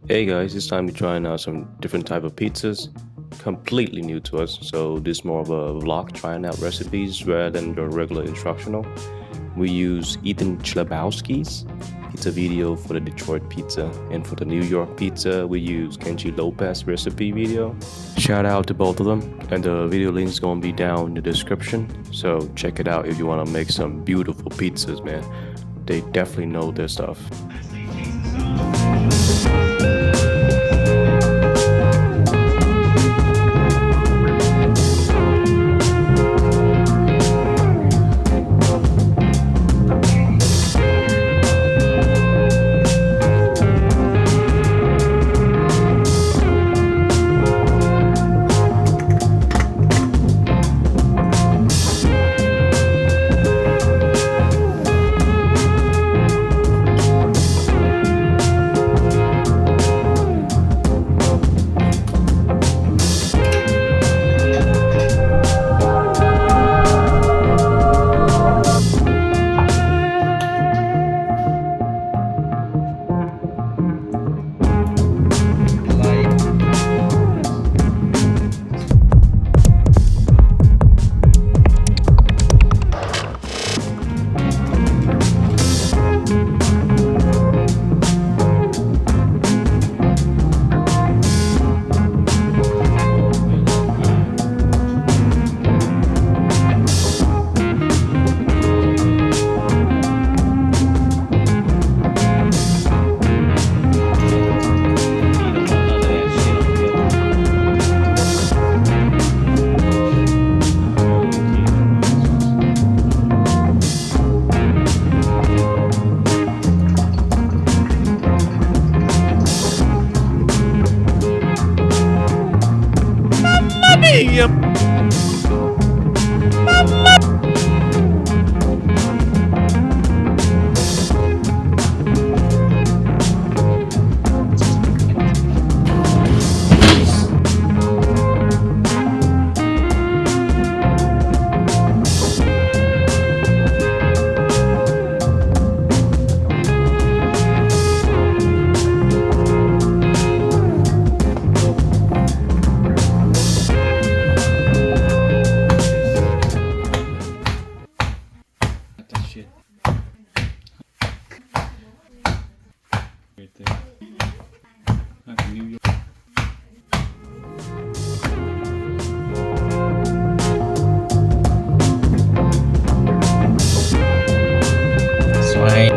Hey guys, it's time to trying out some different type of pizzas. Completely new to us, so this is more of a vlog trying out recipes rather than your regular instructional. We use Ethan Chlebowski's pizza video for the Detroit pizza, and for the New York pizza we use Kenji Lopez recipe video. Shout out to both of them, and the video link is gonna be down in the description, so check it out if you wanna make some beautiful pizzas, man. They definitely know their stuff. Yep. Shit. Right there. Like New York. Xoay.